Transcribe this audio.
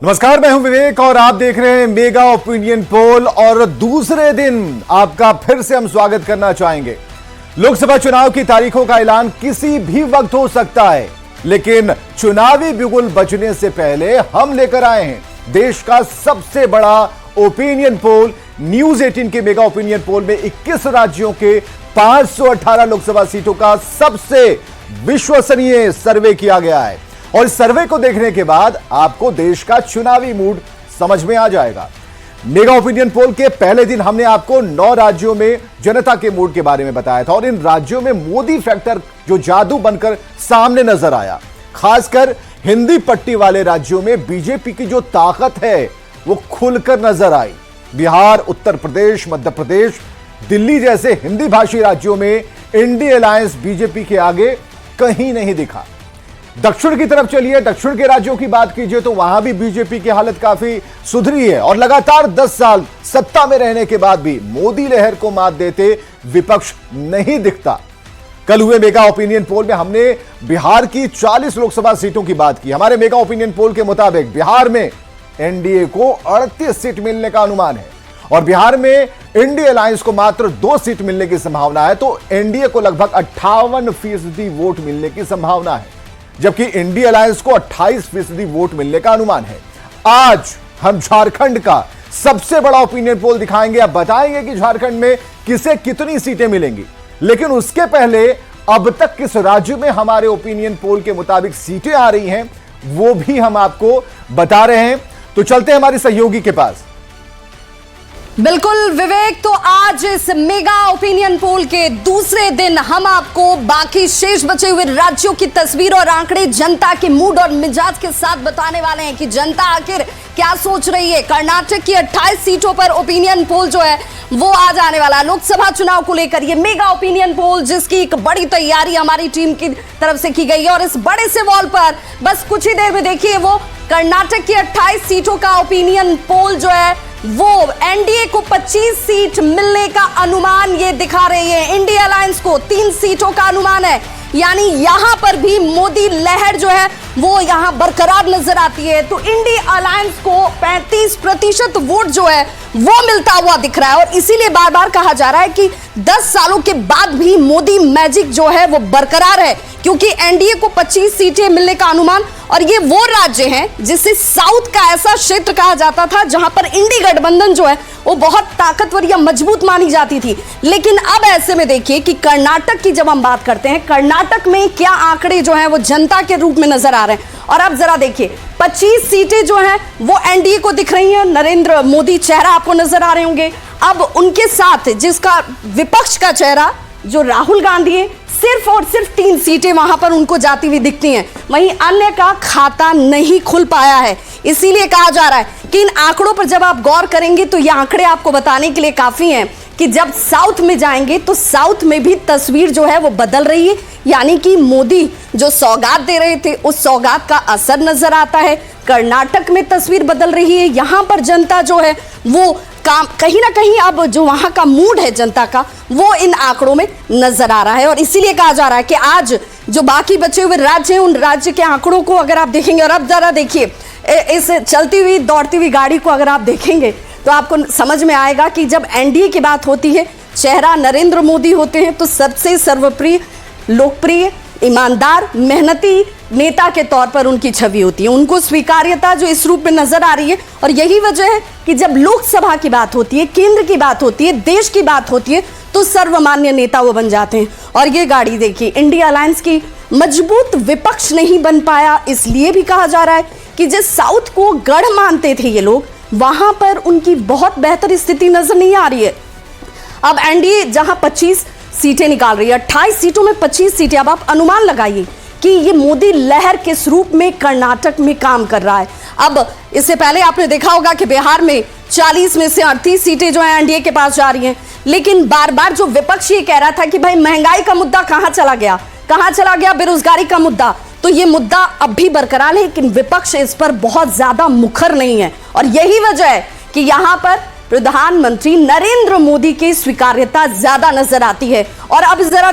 नमस्कार, मैं हूं विवेक और आप देख रहे हैं मेगा ओपिनियन पोल। और दूसरे दिन आपका फिर से हम स्वागत करना चाहेंगे। लोकसभा चुनाव की तारीखों का ऐलान किसी भी वक्त हो सकता है, लेकिन चुनावी बिगुल बजने से पहले हम लेकर आए हैं देश का सबसे बड़ा ओपिनियन पोल। न्यूज 18 के मेगा ओपिनियन पोल में 21 राज्यों के 518 लोकसभा सीटों का सबसे विश्वसनीय सर्वे किया गया है। और इस सर्वे को देखने के बाद आपको देश का चुनावी मूड समझ में आ जाएगा। मेगा ओपिनियन पोल के पहले दिन हमने आपको 9 राज्यों में जनता के मूड के बारे में बताया था और इन राज्यों में मोदी फैक्टर जो जादू बनकर सामने नजर आया। खासकर हिंदी पट्टी वाले राज्यों में बीजेपी की जो ताकत है वो खुलकर नजर आई। बिहार, उत्तर प्रदेश, मध्य प्रदेश, दिल्ली जैसे हिंदी भाषी राज्यों में इंडिया अलायंस बीजेपी के आगे कहीं नहीं दिखा। दक्षिण की तरफ चलिए, दक्षिण के राज्यों की बात कीजिए तो वहां भी बीजेपी की हालत काफी सुधरी है और लगातार 10 साल सत्ता में रहने के बाद भी मोदी लहर को मात देते विपक्ष नहीं दिखता। कल हुए मेगा ओपिनियन पोल में हमने बिहार की 40 लोकसभा सीटों की बात की। हमारे मेगा ओपिनियन पोल के मुताबिक बिहार में एनडीए को 38 सीट मिलने का अनुमान है और बिहार में इंडिया अलायंस को मात्र 2 सीट मिलने की संभावना है, तो एनडीए को लगभग 58% वोट मिलने की संभावना है, जबकि इंडिया अलायंस को 28% वोट मिलने का अनुमान है। आज हम झारखंड का सबसे बड़ा ओपिनियन पोल दिखाएंगे। अब बताएंगे कि झारखंड में किसे कितनी सीटें मिलेंगी, लेकिन उसके पहले अब तक किस राज्य में हमारे ओपिनियन पोल के मुताबिक सीटें आ रही हैं वो भी हम आपको बता रहे हैं। तो चलते हैं हमारी सहयोगी के पास। बिल्कुल विवेक, तो आज इस मेगा ओपिनियन पोल के दूसरे दिन हम आपको बाकी शेष बचे हुए राज्यों की तस्वीर और आंकड़े, जनता के मूड और मिजाज के साथ बताने वाले हैं कि जनता आखिर क्या सोच रही है। कर्नाटक की 28 सीटों पर ओपिनियन पोल जो है वो आज आने वाला है लोकसभा चुनाव को लेकर। ये मेगा ओपिनियन पोल जिसकी एक बड़ी तैयारी हमारी टीम की तरफ से की गई है और इस बड़े से वॉल पर बस कुछ ही देर में देखिए वो कर्नाटक की 28 सीटों का ओपिनियन पोल जो है वो एनडीए को 25 सीट मिलने का अनुमान ये दिखा रही है। इंडिया अलायंस को 3 सीटों का अनुमान है, यानी यहां पर भी मोदी लहर जो है वो यहां बरकरार नजर आती है। तो इंडिया अलायंस को 35% वोट जो है वो मिलता हुआ दिख रहा है और इसीलिए बार बार कहा जा रहा है कि 10 सालों के बाद भी मोदी मैजिक जो है वो बरकरार है, क्योंकि एनडीए को 25 सीटें मिलने का अनुमान। और ये वो राज्य हैं जिसे साउथ का ऐसा क्षेत्र कहा जाता था जहां पर इंडी गठबंधन जो है वो बहुत ताकतवर या मजबूत मानी जाती थी। लेकिन अब ऐसे में देखिए कि कर्नाटक की जब हम बात करते हैं, कर्नाटक में क्या आंकड़े जो हैं वो जनता के रूप में नजर आ रहे हैं। और अब जरा देखिए 25 सीटें जो हैं वो एनडीए को दिख रही हैं। नरेंद्र मोदी चेहरा आपको नजर आ रहे होंगे। अब उनके साथ जिसका विपक्ष का चेहरा जो राहुल गांधी है, सिर्फ और सिर्फ 3 सीटें वहां पर उनको जाती हुई दिखती हैं। वहीं अन्य का खाता नहीं खुल पाया है। इसीलिए कहा जा रहा है कि इन आंकड़ों पर जब आप गौर करेंगे तो ये आंकड़े आपको बताने के लिए काफी हैं कि जब साउथ में जाएंगे तो साउथ में भी तस्वीर जो है वो बदल रही है, यानी कि मोदी जो सौगात दे रहे थे उस सौगात का असर नजर आता है। कर्नाटक में तस्वीर बदल रही है, यहां पर जनता जो है वो काम कहीं ना कहीं अब जो वहां का मूड है जनता का वो इन आंकड़ों में नजर आ रहा है। और इसीलिए कहा जा रहा है कि आज जो बाकी बचे हुए राज्य हैं उन राज्य के आंकड़ों को अगर आप देखेंगे, और अब जरा देखिए इस चलती हुई दौड़ती हुई गाड़ी को अगर आप देखेंगे तो आपको समझ में आएगा कि जब एनडीए की बात होती है, चेहरा नरेंद्र मोदी होते हैं तो सबसे सर्वप्रिय, लोकप्रिय, ईमानदार, मेहनती नेता के तौर पर उनकी छवि होती है। उनको स्वीकार्यता जो इस रूप में नजर आ रही है और यही वजह है कि जब लोकसभा की बात होती है, केंद्र की बात होती है, देश की बात होती है तो सर्वमान्य नेता वो बन जाते हैं। और ये गाड़ी देखिए, इंडिया अलायंस की मजबूत विपक्ष नहीं बन पाया, इसलिए भी कहा जा रहा है कि जिस साउथ को गढ़ मानते थे ये लोग, वहां पर उनकी बहुत बेहतर स्थिति नजर नहीं आ रही है। अब एनडीए जहां 25 सीटें निकाल रही है, 28 सीटों में 25 सीटें, अब आप अनुमान लगाइए कि ये मोदी लहर किस रूप में कर्नाटक में काम कर रहा है। अब इससे पहले आपने देखा होगा कि बिहार में 40 में से 38 सीटें जो है एनडीए के पास जा रही हैं, लेकिन बार बार जो विपक्ष ये कह रहा था कि भाई महंगाई का मुद्दा कहां चला गया, बेरोजगारी का मुद्दा, तो ये मुद्दा अब भी बरकरार है, लेकिन विपक्ष इस पर बहुत ज्यादा मुखर नहीं है। और यही वजह है कि यहां पर प्रधानमंत्री नरेंद्र मोदी की स्वीकार्यता ज्यादा नजर आती है। और अब जरा